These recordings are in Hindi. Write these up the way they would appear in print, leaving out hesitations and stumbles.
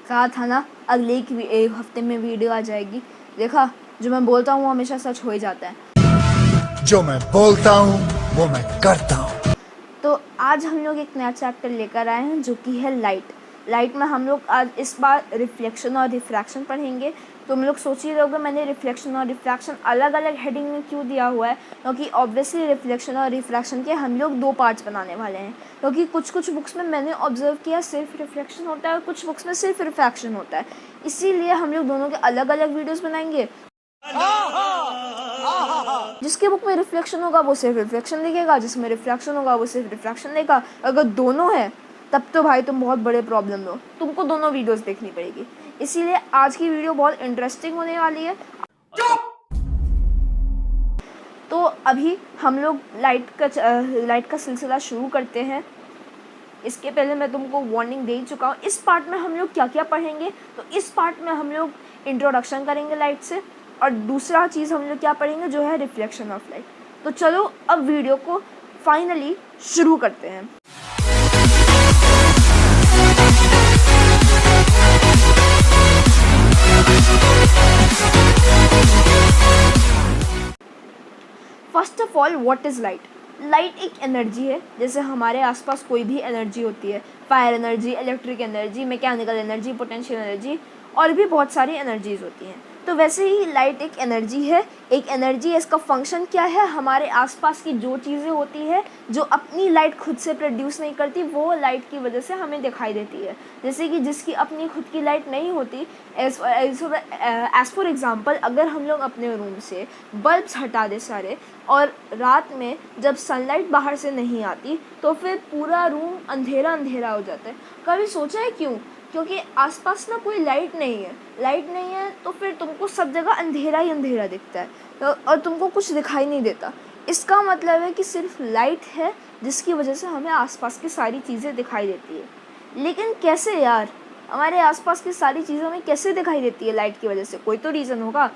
कहा था ना अगले एक हफ्ते में वीडियो आ जाएगी। देखा, जो मैं बोलता हूँ हमेशा सच हो ही जाता है। जो मैं बोलता हूँ वो मैं करता हूँ। तो आज हम लोग एक नया चैप्टर लेकर आए हैं जो कि है लाइट में हम लोग आज इस बार रिफ्लेक्शन और रिफ्रैक्शन पढ़ेंगे। तो हम लोग सोच ही रहोगे मैंने रिफ्लेक्शन और रिफ्रैक्शन अलग अलग हेडिंग में क्यों दिया हुआ है, क्योंकि ऑब्वियसली रिफ्लेक्शन और रिफ्रैक्शन के हम लोग 2 पार्ट्स बनाने वाले हैं। क्योंकि कुछ बुक्स में मैंने ऑब्जर्व किया सिर्फ रिफ्लेक्शन होता है और कुछ बुक्स में सिर्फ रिफ्रैक्शन होता है, इसीलिए हम लोग दोनों के अलग अलग वीडियोज़ बनाएंगे। जिसके बुक में रिफ्लेक्शन होगा वो सिर्फ रिफ्लेक्शन देखेगा, जिसमें रिफ्रैक्शन होगा वो सिर्फ रिफ्रैक्शन देगा। अगर दोनों है तब तो भाई तुम बहुत बड़े प्रॉब्लम में हो, तुमको दोनों वीडियोस देखनी पड़ेगी। इसीलिए आज की वीडियो बहुत इंटरेस्टिंग होने वाली है। तो अभी हम लोग लाइट का सिलसिला शुरू करते हैं। इसके पहले मैं तुमको वार्निंग दे चुका हूँ। इस पार्ट में हम लोग क्या क्या पढ़ेंगे, तो इस पार्ट में हम लोग इंट्रोडक्शन करेंगे लाइट से, और दूसरा चीज़ हम लोग क्या पढ़ेंगे जो है रिफ्लेक्शन ऑफ लाइट। तो चलो अब वीडियो को फाइनली शुरू करते हैं। First of all what is light. Light एक एनर्जी है, जैसे हमारे आसपास कोई भी एनर्जी होती है, fire energy, electric energy, mechanical energy, potential energy, और भी बहुत सारी एनर्जीज होती हैं। तो वैसे ही लाइट एक एनर्जी है। एक एनर्जी है, इसका फंक्शन क्या है, हमारे आसपास की जो चीज़ें होती है जो अपनी लाइट खुद से प्रोड्यूस नहीं करती वो लाइट की वजह से हमें दिखाई देती है। जैसे कि जिसकी अपनी खुद की लाइट नहीं होती, एज फॉर एग्ज़ाम्पल अगर हम लोग अपने रूम से बल्ब्स हटा दें सारे, और रात में जब सनलाइट बाहर से नहीं आती तो फिर पूरा रूम अंधेरा अंधेरा हो जाता है। कभी सोचा है क्यों? क्योंकि आसपास ना कोई लाइट नहीं है तो फिर तुमको सब जगह अंधेरा ही अंधेरा दिखता है, तो और तुमको कुछ दिखाई नहीं देता। इसका मतलब है कि सिर्फ लाइट है जिसकी वजह से हमें आसपास की सारी चीज़ें दिखाई देती है। लेकिन कैसे यार, हमारे आसपास की सारी चीज़ें हमें कैसे दिखाई देती है लाइट की वजह से? कोई तो रीज़न होगा।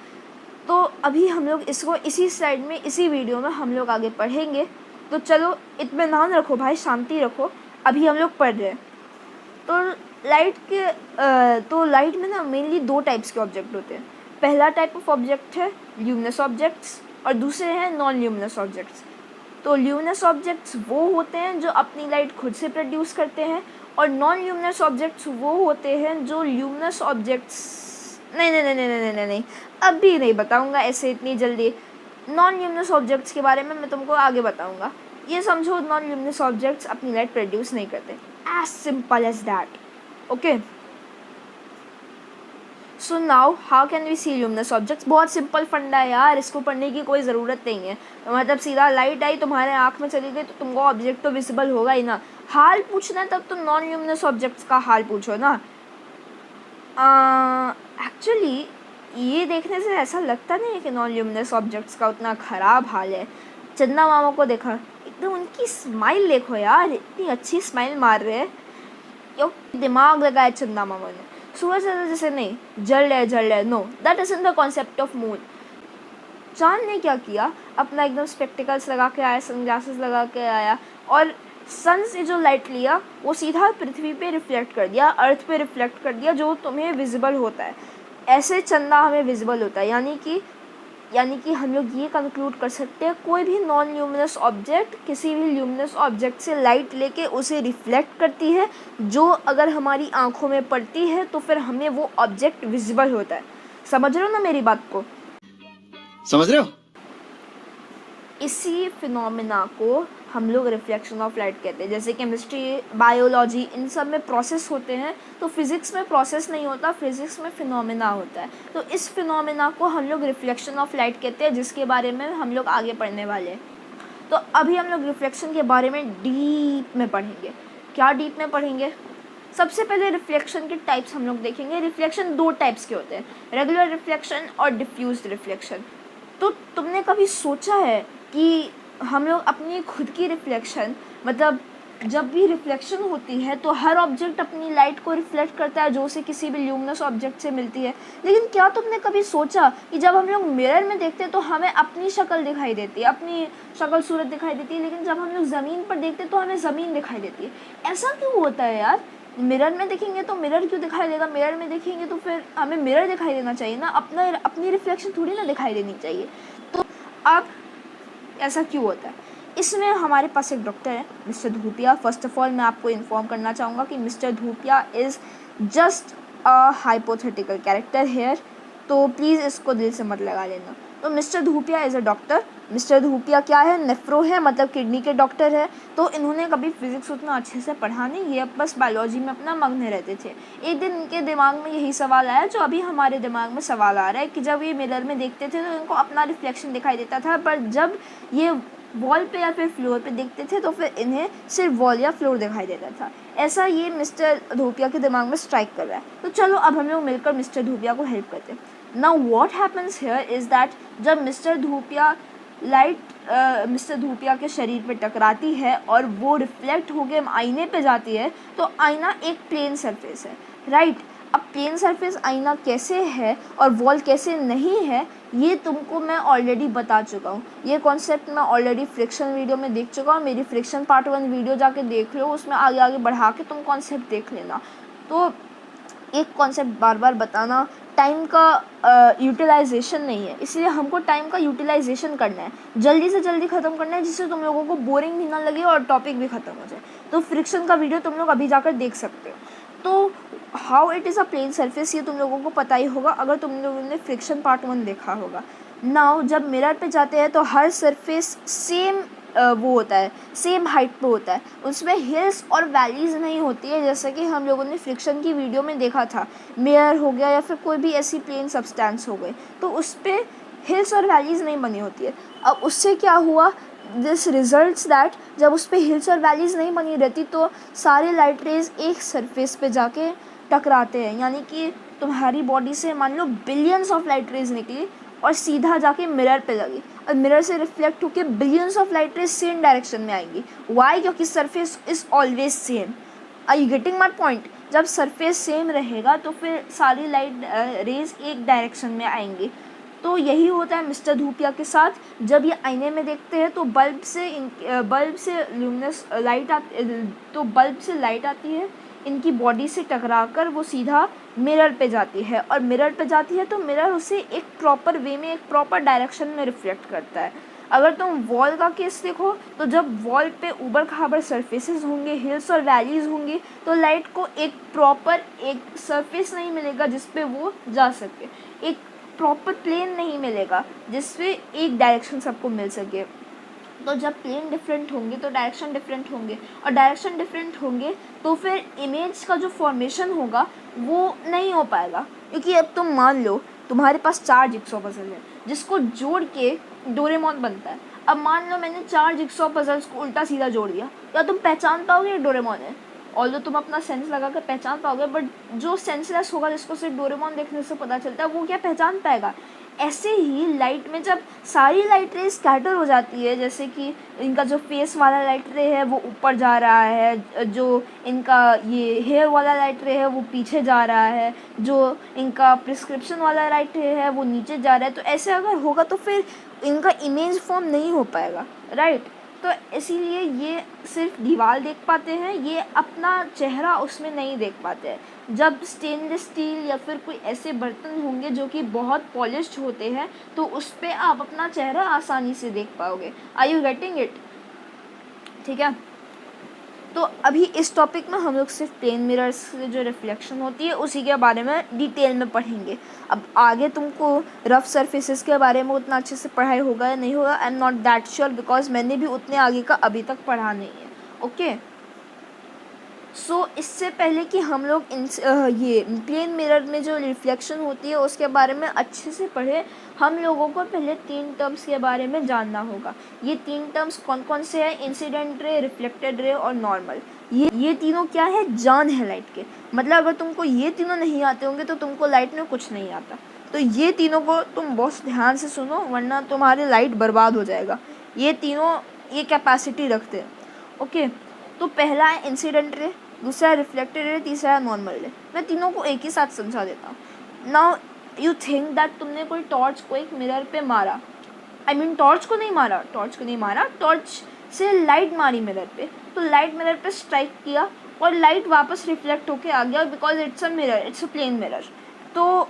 तो अभी हम लोग इसको इसी स्लाइड में, इसी वीडियो में हम लोग आगे पढ़ेंगे। तो चलो इत्मीनान रखो भाई, शांति रखो, अभी हम लोग पढ़ रहे हैं। तो लाइट में ना मेनली 2 टाइप्स के ऑब्जेक्ट होते हैं। पहला टाइप ऑफ ऑब्जेक्ट है ल्यूमिनस ऑब्जेक्ट्स और दूसरे हैं नॉन ल्यूमिनस ऑब्जेक्ट्स। तो ल्यूमिनस ऑब्जेक्ट्स वो होते हैं जो अपनी लाइट खुद से प्रोड्यूस करते हैं, और नॉन ल्यूमिनस ऑब्जेक्ट्स वो होते हैं जो ल्यूमिनस ऑब्जेक्ट्स नहीं, अभी नहीं बताऊंगा ऐसे इतनी जल्दी। नॉन ल्यूमिनस ऑब्जेक्ट्स के बारे में मैं तुमको आगे बताऊंगा। ये समझो नॉन ल्यूमिनस ऑब्जेक्ट्स अपनी लाइट प्रोड्यूस नहीं करते, as simple as that. Okay, so now how can we see luminous objects? बहुत सिंपल फंडा है यार, इसको पढ़ने की कोई ज़रूरत नहीं है। तो मतलब सीधा लाइट आई तुम्हारे आँख में चली गई तो तुमको ऑब्जेक्ट तो विजिबल होगा ही ना। हाल पूछना है तब तो नॉन ल्यूमिनस ऑब्जेक्ट्स का हाल पूछो ना। एक्चुअली ये देखने से ऐसा लगता नहीं है कि नॉन ल्यूमिनस ऑब्जेक्ट्स का उतना ख़राब हाल है। चंदा मामा को देखा, एकदम उनकी स्माइल देखो यार, इतनी अच्छी स्माइल मार रहे हैं, यो दिमाग लगाया चंदा मामा ने। सूरज जैसे नहीं, जल रहे, know that is in the concept of moon. चांद ने क्या किया, अपना एकदम स्पेक्टिकल्स लगा के आया, सनग्लासेस लगा के आया, और सन से जो लाइट लिया वो सीधा पृथ्वी पे रिफ्लेक्ट कर दिया, अर्थ पे रिफ्लेक्ट कर दिया, जो तुम्हें विजिबल होता है। ऐसे चंदा हमें विजिबल होता है, यानी कि हम लोग ये कंक्लूड कर सकते हैं कोई भी नॉन ल्यूमिनस ऑब्जेक्ट किसी भी ल्यूमिनस ऑब्जेक्ट से लाइट लेके उसे रिफ्लेक्ट करती है, जो अगर हमारी आंखों में पड़ती है तो फिर हमें वो ऑब्जेक्ट विजिबल होता है। समझ रहे हो ना मेरी बात को? समझ रहे हो? इसी फिनोमेना को हम लोग रिफ्लेक्शन ऑफ लाइट कहते हैं। जैसे केमिस्ट्री, बायोलॉजी, इन सब में प्रोसेस होते हैं, तो फिज़िक्स में प्रोसेस नहीं होता, फिज़िक्स में फिनोमेना होता है। तो इस फिनोमेना को हम लोग रिफ्लेक्शन ऑफ लाइट कहते हैं, जिसके बारे में हम लोग आगे पढ़ने वाले हैं। तो अभी हम लोग रिफ्लेक्शन के बारे में डीप में पढ़ेंगे। क्या डीप में पढ़ेंगे? सबसे पहले रिफ्लेक्शन के टाइप्स हम लोग देखेंगे। रिफ्लेक्शन 2 टाइप्स के होते हैं, रेगुलर रिफ्लेक्शन और डिफ्यूज्ड रिफ्लेक्शन। तो तुमने कभी सोचा है कि हम लोग अपनी खुद की रिफ्लेक्शन, मतलब जब भी रिफ्लेक्शन होती है तो हर ऑब्जेक्ट अपनी लाइट को रिफ्लेक्ट करता है जो उसे किसी भी ल्यूमिनस ऑब्जेक्ट से मिलती है, लेकिन क्या तुमने कभी सोचा कि जब हम लोग मिरर में देखते हैं तो हमें अपनी शक्ल दिखाई देती है, अपनी शक्ल सूरत दिखाई देती है, लेकिन जब हम लोग ज़मीन पर देखते हैं तो हमें ज़मीन दिखाई देती है? ऐसा क्यों होता है यार? मिरर में देखेंगे तो मिरर क्यों दिखाई देगा, मिरर में देखेंगे तो फिर हमें मिरर दिखाई देना चाहिए ना, अपनी रिफ्लेक्शन थोड़ी ना दिखाई देनी चाहिए। तो अब ऐसा क्यों होता है? इसमें हमारे पास एक डॉक्टर है mister Dhupia. First of all मैं आपको इन्फॉर्म करना चाहूँगा कि mister Dhupia is just a hypothetical character here, तो प्लीज़ इसको दिल से मत लगा लेना। तो mister Dhupia is a doctor. Mister Dhupia क्या है? नेफ्रो है, मतलब किडनी के डॉक्टर है। तो इन्होंने कभी फिज़िक्स उतना अच्छे से पढ़ा नहीं, ये बस बायोलॉजी में अपना मग्न रहते थे। एक दिन इनके दिमाग में यही सवाल आया जो अभी हमारे दिमाग में सवाल आ रहा है कि जब ये मिरर में देखते थे तो इनको अपना रिफ्लेक्शन दिखाई देता था, पर जब ये वॉल पे या फिर फ्लोर पे देखते थे तो फिर इन्हें सिर्फ वॉल या फ्लोर दिखाई देता था। ऐसा ये मिस्टर धूपिया के दिमाग में स्ट्राइक कर रहा है। तो चलो अब हम लोग मिलकर मिस्टर धूपिया को हेल्प करते हैं। Now what happens here is that जब मिस्टर धूपिया मिस्टर धूपिया के शरीर पे टकराती है और वो रिफ्लेक्ट होकर आईने पे जाती है, तो आईना एक प्लेन सरफेस है, राइट। अब प्लेन सरफेस आईना कैसे है और वॉल कैसे नहीं है, ये तुमको मैं ऑलरेडी बता चुका हूँ। ये कॉन्सेप्ट मैं ऑलरेडी फ्रिक्शन वीडियो में देख चुका हूँ। मेरी फ्रिक्शन पार्ट 1 वीडियो जाके देख लो, उसमें आगे आगे बढ़ा के तुम कॉन्सेप्ट देख लेना। तो एक कॉन्सेप्ट बार बार बताना टाइम का यूटिलाइजेशन नहीं है, इसलिए हमको टाइम का यूटिलाइजेशन करना है, जल्दी से जल्दी ख़त्म करना है, जिससे तुम लोगों को बोरिंग भी ना लगे और टॉपिक भी ख़त्म हो जाए। तो फ्रिक्शन का वीडियो तुम लोग अभी जाकर देख सकते हो। तो how it is a plane surface ये तुम लोगों को पता ही होगा अगर तुम लोगों ने फ्रिक्शन पार्ट 1 देखा होगा। नाउ जब मिरर पे जाते हैं तो हर सरफेस सेम वो होता है, सेम हाइट पे होता है, उसमें हिल्स और वैलीज़ नहीं होती है, जैसे कि हम लोगों ने फ्रिक्शन की वीडियो में देखा था। मिरर हो गया या फिर कोई भी ऐसी प्लेन सब्सटेंस हो गई तो उस पर हिल्स और वैलीज़ नहीं बनी होती है। अब उससे क्या हुआ, दिस रिजल्ट्स दैट जब उस पर हिल्स और वैलीज़ नहीं बनी रहती तो सारे लाइट रेज एक सरफेस पे जाके टकराते हैं, यानी कि तुम्हारी बॉडी से मान लो बिलियंस ऑफ लाइट रेज निकली और सीधा जाके मिरर पे लगी और मिरर से रिफ्लेक्ट होकर billions of light rays same direction में आएंगी। वाई? क्योंकि surface is always same. Are you getting my point? जब सरफेस सेम रहेगा तो फिर सारी लाइट रेज एक डायरेक्शन में आएंगी। तो यही होता है मिस्टर धूपिया के साथ। जब ये आईने में देखते हैं तो बल्ब से ल्यूमिनस लाइट आती है, इनकी बॉडी से टकराकर वो सीधा मिरर पे जाती है और मिरर पे जाती है तो मिरर उसे एक प्रॉपर वे में, एक प्रॉपर डायरेक्शन में रिफ्लेक्ट करता है। अगर तुम वॉल का केस देखो तो जब वॉल पे ऊबड़ खाबड़ सरफेसेस होंगे, हिल्स और वैलीज होंगी, तो लाइट को एक प्रॉपर एक सरफेस नहीं मिलेगा जिस पे वो जा सके, एक प्रॉपर प्लेन नहीं मिलेगा जिससे एक डायरेक्शन सबको मिल सके। तो जब प्लेन डिफरेंट होंगे तो डायरेक्शन डिफरेंट होंगे और डायरेक्शन डिफरेंट होंगे तो फिर इमेज का जो फॉर्मेशन होगा वो नहीं हो पाएगा। क्योंकि अब तुम मान लो तुम्हारे पास 4 जिक्सॉ पजल है जिसको जोड़ के डोरेमोन बनता है। अब मान लो मैंने 4 जिक्सॉ पजल्स को उल्टा सीधा जोड़ दिया, क्या तुम पहचान पाओगे डोरेमोन है? ऑल्दो तुम अपना सेंस लगा कर पहचान पाओगे, बट जो सेंसलेस होगा जिसको सिर्फ डोरेमोन देखने से पता चलता है वो क्या पहचान पाएगा? ऐसे ही लाइट में जब सारी लाइट रे स्कैटर हो जाती है, जैसे कि इनका जो फेस वाला लाइट रे है वो ऊपर जा रहा है, जो इनका ये हेयर वाला लाइट रे है वो पीछे जा रहा है, जो इनका प्रिस्क्रिप्शन वाला लाइट रे है वो नीचे जा रहा है, तो ऐसे अगर होगा तो फिर इनका इमेज फॉर्म नहीं हो पाएगा, राइट। तो इसीलिए ये सिर्फ दीवार देख पाते हैं, ये अपना चेहरा उसमें नहीं देख पाते हैं। जब स्टेनलेस स्टील या फिर कोई ऐसे बर्तन होंगे जो कि बहुत पॉलिश्ड होते हैं तो उस पर आप अपना चेहरा आसानी से देख पाओगे। Are you getting it? ठीक है, तो अभी इस टॉपिक में हम लोग सिर्फ प्लेन मिरर्स से जो रिफ्लेक्शन होती है उसी के बारे में डिटेल में पढ़ेंगे। अब आगे तुमको रफ सरफेसेस के बारे में उतना अच्छे से पढ़ाई होगा या नहीं होगा, I am not that sure, because मैंने भी उतने आगे का अभी तक पढ़ा नहीं है। ओके, सो इससे पहले कि हम लोग ये प्लेन मिरर में जो रिफ्लेक्शन होती है उसके बारे में अच्छे से पढ़े, हम लोगों को पहले 3 टर्म्स के बारे में जानना होगा। ये 3 टर्म्स कौन कौन से हैं? इंसिडेंट रे, रिफ्लेक्टेड रे और नॉर्मल। ये तीनों क्या है? जान है लाइट के। मतलब अगर तुमको ये तीनों नहीं आते होंगे तो तुमको लाइट में कुछ नहीं आता। तो ये तीनों को तुम बहुत ध्यान से सुनो, वरना तुम्हारी लाइट बर्बाद हो जाएगा। ये तीनों ये कैपेसिटी रखते हैं। ओके, तो पहला है इंसिडेंट रे, दूसरा है रिफ्लेक्टेड रे, तीसरा है नॉर्मल रे। मैं तीनों को एक ही साथ समझा देता हूँ। नाउ यू थिंक दैट तुमने कोई टॉर्च को एक मिरर पे मारा, टॉर्च को नहीं मारा, टॉर्च से लाइट मारी मिरर पे, तो लाइट मिरर पे स्ट्राइक किया और लाइट वापस रिफ्लेक्ट होके आ गया because it's a mirror, it's a plane mirror. तो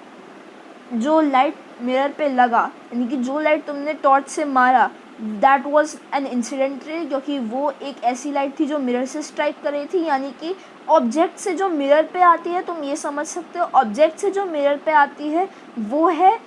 जो लाइट मिरर पे लगा, यानी कि जो लाइट तुमने टॉर्च से मारा, that was an incident ray, क्योंकि वो एक ऐसी लाइट थी जो मिरर से स्ट्राइक कर रही थी। यानी कि ऑब्जेक्ट से जो मिरर पे आती है, तुम ये समझ सकते हो, ऑब्जेक्ट से जो मिरर पे आती है वो है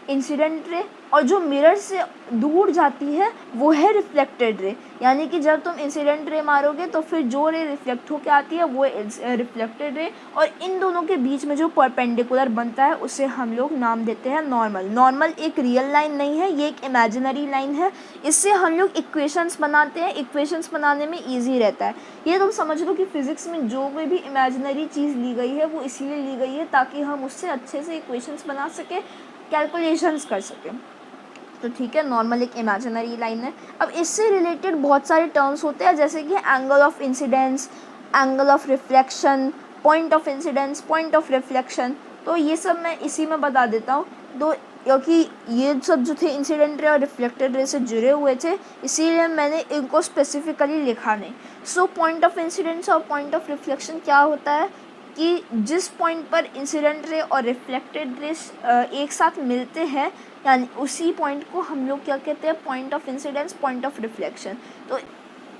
इंसिडेंट रे, और जो मिरर से दूर जाती है वो है रिफ्लेक्टेड रे। यानी कि जब तुम इंसिडेंट रे मारोगे तो फिर जो रे रिफ्लेक्ट होकर आती है वो रिफ्लेक्टेड रे, और इन दोनों के बीच में जो परपेंडिकुलर बनता है उसे हम लोग नाम देते हैं नॉर्मल। नॉर्मल एक रियल लाइन नहीं है, ये एक इमेजिनरी लाइन है। इससे हम लोग इक्वेशंस बनाते हैं, इक्वेशंस बनाने में ईजी रहता है। ये तुम समझ लो कि फिज़िक्स में जो कोई भी इमेजिनरी चीज़ ली गई है वो इसीलिए ली गई है ताकि हम उससे अच्छे से इक्वेशंस बना सकें, कैलकुलेशंस कर सकें। तो ठीक है, नॉर्मल एक इमेजिनरी लाइन है। अब इससे रिलेटेड बहुत सारे टर्म्स होते हैं, जैसे कि angle of incidence, angle of reflection, point of incidence, point of reflection. तो ये सब मैं इसी में बता देता हूँ। तो क्योंकि ये सब जो थे इंसिडेंट रे और रिफ्लेक्टेड रे से जुड़े हुए थे, इसीलिए मैंने इनको स्पेसिफिकली लिखा नहीं। सो पॉइंट ऑफ इंसिडेंस और पॉइंट ऑफ रिफ्लेक्शन क्या होता है कि जिस पॉइंट पर इंसिडेंट रे और रिफ्लेक्टेड रे एक साथ मिलते हैं, यानी उसी पॉइंट को हम लोग क्या कहते हैं, point of incidence, point of reflection. तो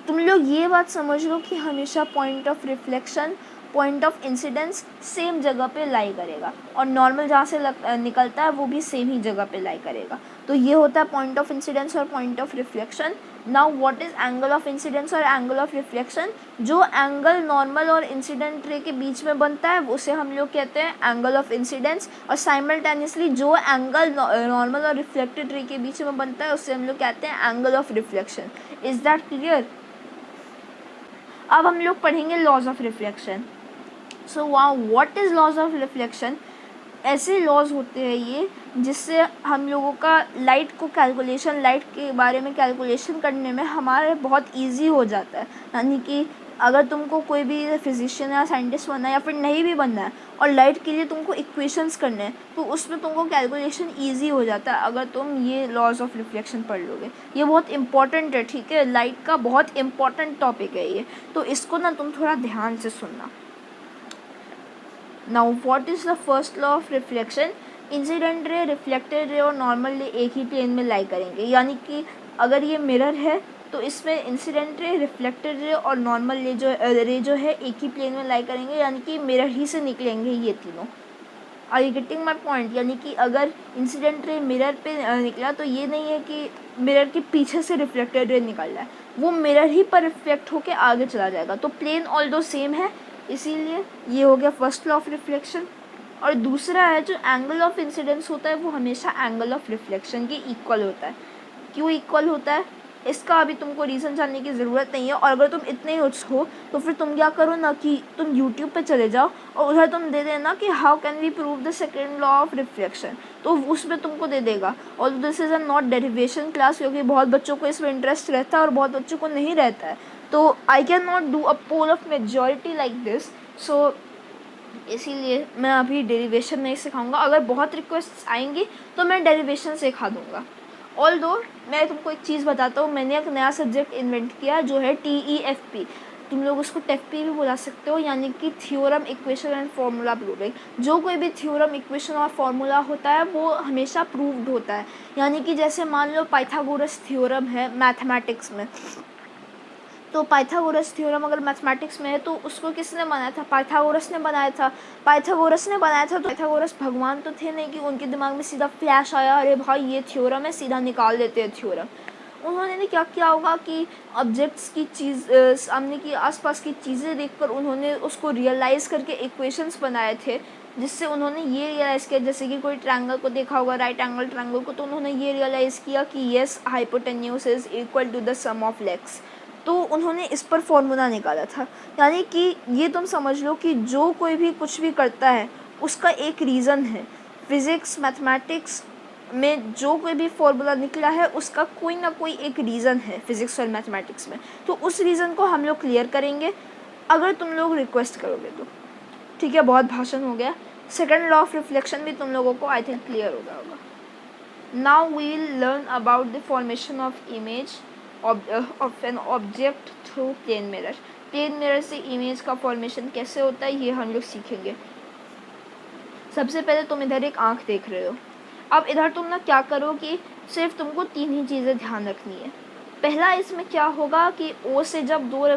तुम लोग ये बात समझ लो कि हमेशा point of reflection, point of incidence same जगह पे लाई करेगा, और नॉर्मल जहाँ से निकलता है वो भी सेम ही जगह पे लाई करेगा। तो ये होता है पॉइंट ऑफ इंसिडेंस और point of reflection. Now what is angle of incidence और एंगल ऑफ रिफ्लेक्शन? जो एंगल नॉर्मल और इंसिडेंट रे के बीच में बनता है उसे हम लोग कहते हैं एंगल ऑफ इंसिडेंस, और साइमल्टेनियसली जो एंगल नॉर्मल और रिफ्लेक्टेड रे के बीच में बनता है उसे हम लोग कहते हैं angle of reflection. Is that clear? अब हम लोग पढ़ेंगे laws of reflection. So what is laws of reflection? ऐसे लॉज होते हैं ये जिससे हम लोगों का लाइट के बारे में कैलकुलेशन करने में हमारे बहुत इजी हो जाता है। यानी कि अगर तुमको कोई भी फिजिशियन या साइंटिस्ट बनना है या फिर नहीं भी बनना है और लाइट के लिए तुमको इक्वेशंस करने हैं, तो उसमें तुमको कैलकुलेशन इजी हो जाता है अगर तुम ये लॉज ऑफ रिफ्लेक्शन पढ़ लोगे। ये बहुत इंपॉर्टेंट है, ठीक है, लाइट का बहुत इंपॉर्टेंट टॉपिक है ये, तो इसको ना तुम थोड़ा ध्यान से सुनना। Now what is the first law of reflection? Incident ray, reflected ray और नॉर्मल रे एक ही प्लेन में लाई करेंगे। यानी कि अगर ये मिरर है तो इसमें इंसिडेंट रे, रिफ्लेक्टेड रे और नॉर्मल रे जो है एक ही प्लेन में लाई करेंगे, यानी कि मिरर ही से निकलेंगे ये तीनों। Are you getting my point? यानी कि अगर इंसिडेंट रे मिरर पे निकला तो ये नहीं है कि मिरर के पीछे से रिफ्लेक्टेड रे निकल रहा है, वो मिरर ही पर रिफ्लेक्ट होकर आगे चला जाएगा। तो प्लेन ऑल्दो सेम है, इसीलिए ये हो गया फर्स्ट लॉ ऑफ रिफ्लेक्शन। और दूसरा है जो एंगल ऑफ इंसिडेंस होता है वो हमेशा एंगल ऑफ रिफ्लेक्शन के इक्वल होता है। क्यों इक्वल होता है इसका अभी तुमको रीज़न जानने की ज़रूरत नहीं है, और अगर तुम इतने ही हो तो फिर तुम क्या करो ना कि तुम यूट्यूब पे चले जाओ और उधर तुम दे देना कि how can we prove the second law of reflection, तो उसमें तुमको दे देगा। और this is a not derivation class, क्योंकि बहुत बच्चों को इसमें इंटरेस्ट रहता है और बहुत बच्चों को नहीं रहता है, तो I can not do a poll of majority like this. So इसीलिए मैं अभी डेरिवेशन नहीं सिखाऊंगा। अगर बहुत रिक्वेस्ट आएंगी तो मैं डेरिवेशन सिखा दूंगा। ऑल्दो मैं तुमको एक चीज़ बताता हूँ, मैंने एक नया सब्जेक्ट इन्वेंट किया जो है TEFP, तुम लोग उसको TEFP भी बुला सकते हो, यानी कि theorem, equation and formula proving. जो कोई भी थ्योरम, इक्वेशन और फार्मूला होता है वो हमेशा प्रूव्ड होता है। यानी कि जैसे मान लो पाइथागोरस थ्योरम है मैथमेटिक्स में, तो पाइथागोरस थ्योरम अगर मैथमेटिक्स में है तो उसको किसने बनाया था? पाइथागोरस ने बनाया था। तो पाइथागोरस भगवान तो थे नहीं कि उनके दिमाग में सीधा फ्लैश आया अरे भाई ये थ्योरम है, सीधा निकाल देते हैं थ्योरम। उन्होंने क्या किया होगा कि ऑब्जेक्ट्स की चीज़ सामने की आसपास की चीज़ें देखकर उन्होंने उसको रियलाइज़ करके इक्वेशंस बनाए थे, जिससे उन्होंने ये रियलाइज़ किया, जैसे कि कोई ट्रायंगल को देखा होगा, राइट एंगल ट्रायंगल को, तो उन्होंने ये रियलाइज़ किया कि yes hypotenuse is equal to the sum of legs. तो उन्होंने इस पर फॉर्मूला निकाला था। यानी कि ये तुम समझ लो कि जो कोई भी कुछ भी करता है उसका एक रीज़न है। फिज़िक्स, मैथमेटिक्स में जो कोई भी फॉर्मूला निकला है उसका कोई ना कोई एक रीज़न है फिज़िक्स और मैथमेटिक्स में, तो उस रीज़न को हम लोग क्लियर करेंगे अगर तुम लोग रिक्वेस्ट करोगे तो। ठीक है, बहुत भाषण हो गया। सेकेंड लॉ ऑफ रिफ्लेक्शन भी तुम लोगों को आई थिंक क्लियर हो गया होगा। Now we will learn about the formation of image of an object through plane mirror। Plane mirror से इमेज का फॉर्मेशन कैसे होता है ये हम लोग सीखेंगे। सबसे पहले तुम इधर एक आँख देख रहे हो। अब इधर तुम ना क्या करो कि सिर्फ तुमको 3 ही चीज़ें ध्यान रखनी है। पहला इसमें क्या होगा कि ओ से जब 2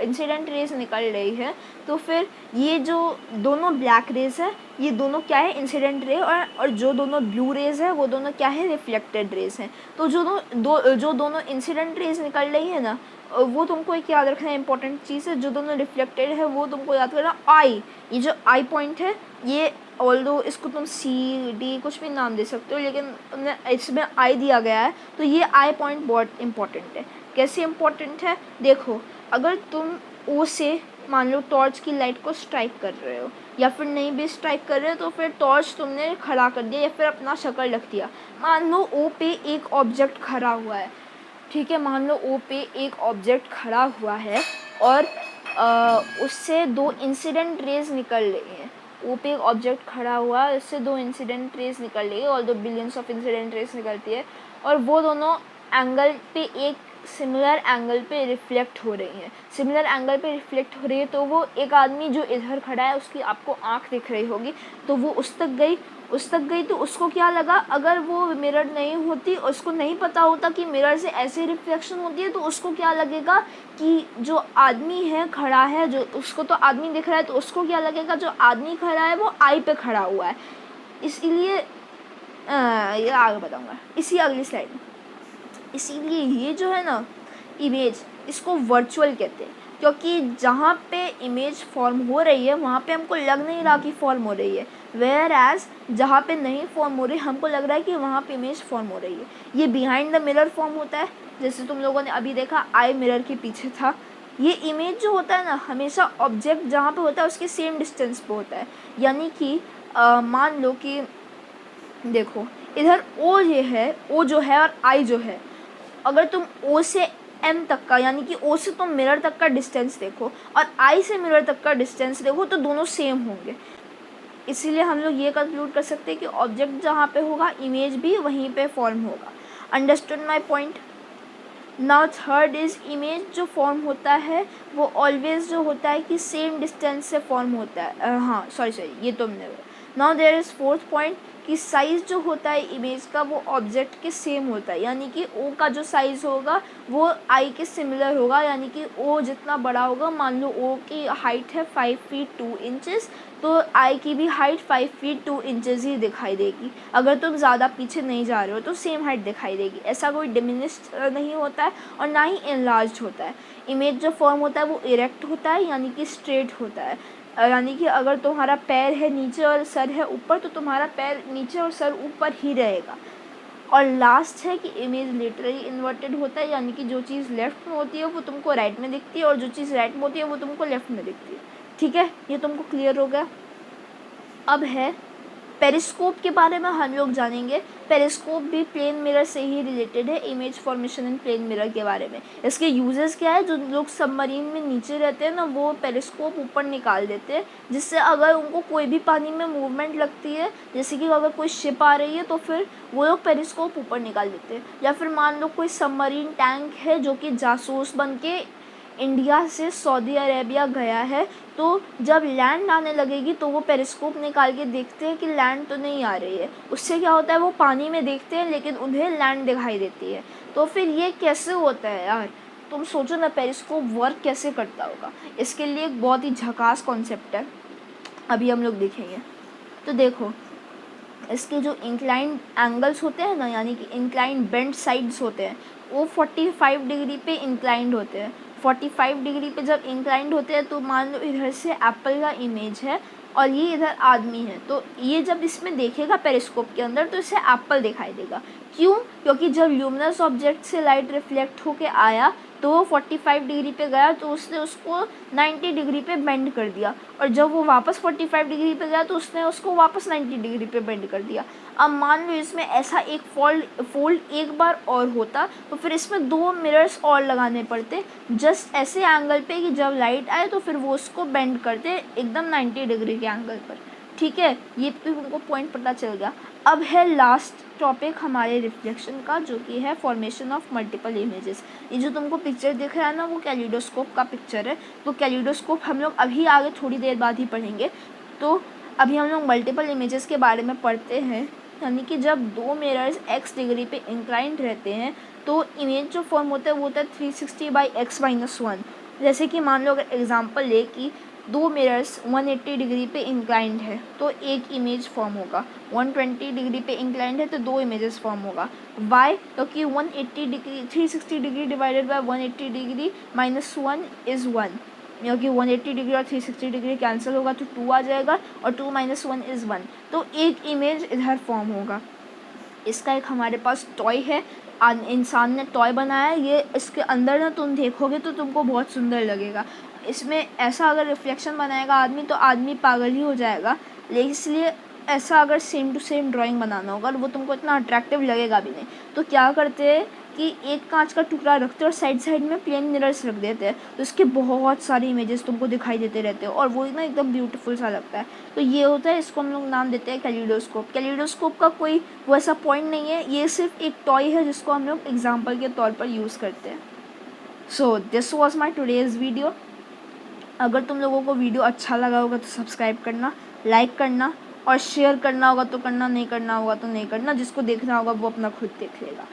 इंसिडेंट रेज निकल रही है तो फिर ये जो दोनों ब्लैक रेज है ये दोनों क्या है, इंसिडेंट रे, और जो दोनों ब्लू रेज है वो दोनों क्या है, रिफ्लेक्टेड रेज हैं। तो जो दोनों इंसिडेंट रेज निकल रही है ना वो तुमको एक याद रखना इंपॉर्टेंट चीज़ है। जो दोनों रिफ्लेक्टेड है वो तुमको याद करना आई, ये जो आई पॉइंट है ये, ऑल्दो इसको तुम सी डी कुछ भी नाम दे सकते हो लेकिन इसमें आई दिया गया है तो ये आई पॉइंट बहुत इंपॉर्टेंट है। कैसे इंपॉर्टेंट है देखो, अगर तुम ओ से मान लो टॉर्च की लाइट को स्ट्राइक कर रहे हो या फिर नहीं भी स्ट्राइक कर रहे हो तो फिर टॉर्च तुमने खड़ा कर दिया या फिर अपना शक्ल रख दिया। मान लो ओ पे एक ऑब्जेक्ट खड़ा हुआ है, ठीक है, मान लो ओ पे एक ऑब्जेक्ट खड़ा हुआ है और उससे 2 इंसिडेंट रेज निकल रही हैं। ओ पे एक ऑब्जेक्ट खड़ा हुआ है, उससे 2 इंसिडेंट रेज निकल रही है और 2 बिलियंस ऑफ इंसिडेंट रेज निकलती है और वो दोनों एंगल पे एक सिमिलर एंगल पे रिफ्लेक्ट हो रही हैं। सिमिलर एंगल पे रिफ्लेक्ट हो रही है तो वो एक आदमी जो इधर खड़ा है उसकी आपको आँख दिख रही होगी तो वो उस तक गई तो उसको क्या लगा, अगर वो मिरर नहीं होती, उसको नहीं पता होता कि मिरर से ऐसे रिफ्लेक्शन होती है तो उसको क्या लगेगा कि जो आदमी है खड़ा है, जो उसको तो आदमी दिख रहा है तो उसको क्या लगेगा जो आदमी खड़ा है वो आई पे खड़ा हुआ है। इसीलिए ये आगे बताऊँगा इसी अगली स्लाइड में। इसीलिए ये जो है ना इमेज, इसको वर्चुअल कहते हैं क्योंकि जहाँ पे इमेज फॉर्म हो रही है वहाँ पे हमको लग नहीं रहा कि फॉर्म हो रही है, वेयर एज जहाँ पे नहीं फॉर्म हो रही हमको लग रहा है कि वहाँ पे इमेज फॉर्म हो रही है। ये बिहाइंड द मिरर फॉर्म होता है, जैसे तुम लोगों ने अभी देखा आई मिरर के पीछे था। ये इमेज जो होता है ना हमेशा ऑब्जेक्ट जहाँ पे होता है उसके सेम डिस्टेंस पे होता है, यानी कि मान लो कि देखो इधर ओ ये है, ओ जो है और आई जो है, अगर तुम ओ से एम तक का यानी कि ओ से तुम मिरर तक का डिस्टेंस देखो और आई से मिरर तक का डिस्टेंस देखो तो दोनों सेम होंगे। इसीलिए हम लोग ये कंक्लूड कर सकते हैं कि ऑब्जेक्ट जहाँ पे होगा इमेज भी वहीं पे फॉर्म होगा। Understood my point. Now third is image जो फॉर्म होता है वो ऑलवेज जो होता है कि सेम डिस्टेंस से फॉर्म होता है। हाँ सॉरी ये तुमने। Now there is fourth point कि साइज़ जो होता है इमेज का वो ऑब्जेक्ट के सेम होता है, यानी कि ओ का जो साइज़ होगा वो आई के सिमिलर होगा, यानी कि ओ जितना बड़ा होगा, मान लो ओ की हाइट है 5 फीट 2 इंचेस तो आई की भी हाइट 5 फीट 2 इंचेस ही दिखाई देगी। अगर तुम ज़्यादा पीछे नहीं जा रहे हो तो सेम हाइट दिखाई देगी। ऐसा कोई डिमिनिश्ड नहीं होता है और ना ही एनलार्ज्ड होता है। इमेज जो फॉर्म होता है वो इरेक्ट होता है, यानी कि स्ट्रेट होता है, यानी कि अगर तुम्हारा पैर है नीचे और सर है ऊपर तो तुम्हारा पैर नीचे और सर ऊपर ही रहेगा। और लास्ट है कि इमेज लिटरली इन्वर्टेड होता है, यानी कि जो चीज़ लेफ़्ट में होती है वो तुमको राइट में दिखती है और जो चीज़ राइट में होती है वो तुमको लेफ़्ट में दिखती है। ठीक है, ये तुमको क्लियर हो गया। अब है पेरिस्कोप के बारे में हम लोग जानेंगे। पेरिस्कोप भी प्लेन मिरर से ही रिलेटेड है, image formation in plane mirror के बारे में। इसके यूजेस क्या है, जो लोग सबमरीन में नीचे रहते हैं ना वो पेरिस्कोप ऊपर निकाल देते हैं, जिससे अगर उनको कोई भी पानी में मूवमेंट लगती है, जैसे कि अगर कोई शिप आ रही है तो फिर वो लोग पेरिस्कोप ऊपर निकाल देते हैं। या फिर मान लो कोई सबमरीन टैंक है जो कि जासूस बन के इंडिया से सऊदी अरेबिया गया है, तो जब लैंड आने लगेगी तो वो पेरिस्कोप निकाल के देखते हैं कि लैंड तो नहीं आ रही है। उससे क्या होता है वो पानी में देखते हैं लेकिन उन्हें लैंड दिखाई देती है। तो फिर ये कैसे होता है यार, तुम सोचो ना पेरिस्कोप वर्क कैसे करता होगा। इसके लिए एक बहुत ही झकास कॉन्सेप्ट है, अभी हम लोग देखेंगे। तो देखो इसके जो इंक्लाइंड एंगल्स होते हैं ना, यानी कि इंक्लाइंड बेंड साइड्स होते हैं, वो 45 डिग्री पे इंक्लाइंड होते हैं। 45 डिग्री पे जब इंक्लाइंड होते हैं तो मान लो इधर से एप्पल का इमेज है और ये इधर आदमी है, तो ये जब इसमें देखेगा पेरिस्कोप के अंदर तो इसे एप्पल दिखाई देगा। क्यों? क्योंकि जब ल्यूमिनस ऑब्जेक्ट से लाइट रिफ्लेक्ट होके आया तो वो 45 डिग्री पे गया तो उसने उसको 90 डिग्री पे बेंड कर दिया, और जब वो वापस 45 डिग्री पे गया तो उसने उसको वापस 90 डिग्री पे बेंड कर दिया। अब मान लो इसमें ऐसा एक फोल्ड एक बार और होता तो फिर इसमें 2 मिरर्स और लगाने पड़ते जस्ट ऐसे एंगल पे कि जब लाइट आए तो फिर वो उसको बेंड करते एकदम 90 डिग्री के एंगल पर। ठीक है, ये तो उनको पॉइंट पता चल गया। अब है लास्ट टॉपिक हमारे रिफ्लेक्शन का, जो कि है फॉर्मेशन ऑफ मल्टीपल इमेजेस। ये जो तुमको पिक्चर दिख रहा है ना, वो कैलिडोस्कोप का पिक्चर है। तो कैलिडोस्कोप हम लोग अभी आगे थोड़ी देर बाद ही पढ़ेंगे। तो अभी हम लोग मल्टीपल इमेजेस के बारे में पढ़ते हैं। यानी कि जब दो मिरर्स x डिग्री पे इंक्लाइंड रहते हैं तो इमेज जो फॉर्म होता है वो होता है 360/x-1। जैसे कि मान लो अगर एग्जांपल ले कि दो मिरर्स 180 डिग्री पे इंक्लाइंड है तो एक इमेज फॉर्म होगा, 120 डिग्री पे इंक्लाइंड है तो दो इमेजेस फॉर्म होगा। वाई? क्योंकि 180 degree 360 degree divided by 180 degree minus 1 is 1, क्योंकि 180 डिग्री और 360 डिग्री कैंसिल होगा तो 2 आ जाएगा और 2 माइनस 1 इज़ 1, तो एक इमेज इधर फॉर्म होगा। इसका एक हमारे पास टॉय है, इंसान ने टॉय बनाया। ये इसके अंदर ना तुम देखोगे तो तुमको बहुत सुंदर लगेगा। इसमें ऐसा अगर रिफ्लेक्शन बनाएगा आदमी तो आदमी पागल ही हो जाएगा, लेकिन इसलिए ऐसा अगर सेम टू सेम ड्राइंग बनाना होगा वो तुमको इतना अट्रैक्टिव लगेगा भी नहीं। तो क्या करते हैं कि एक कांच का टुकड़ा रखते हैं और साइड साइड में प्लेन मिरर्स रख देते हैं, तो इसके बहुत सारे इमेजेस तुमको दिखाई देते रहते हैं और वो ना एकदम ब्यूटीफुल सा लगता है। तो ये होता है, इसको हम लोग नाम देते हैं कैलिडोस्कोप। कैलिडोस्कोप का कोई वैसा पॉइंट नहीं है, ये सिर्फ एक टॉय है जिसको हम लोग एग्जाम्पल के तौर पर यूज़ करते हैं। So this was my today's video. अगर तुम लोगों को वीडियो अच्छा लगा होगा तो सब्सक्राइब करना, लाइक करना और शेयर करना होगा तो करना, नहीं करना होगा तो नहीं करना। जिसको देखना होगा वो अपना खुद देख लेगा।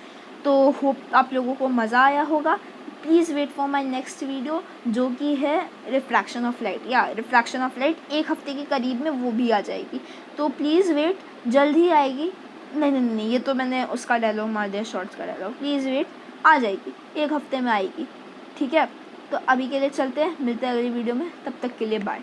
तो होप आप लोगों को मज़ा आया होगा। Please wait for my next video जो कि है रिफ्रैक्शन ऑफ लाइट, या रिफ्रैक्शन ऑफ लाइट 1 हफ्ते के करीब में वो भी आ जाएगी। तो प्लीज़ वेट, जल्द ही आएगी। नहीं, ये तो मैंने उसका डायलॉग मार दिया, शॉर्ट्स का डायलॉग। प्लीज़ वेट, आ जाएगी, 1 हफ्ते में आएगी, ठीक है। तो अभी के लिए चलते हैं, मिलते हैं अगली वीडियो में, तब तक के लिए बाय।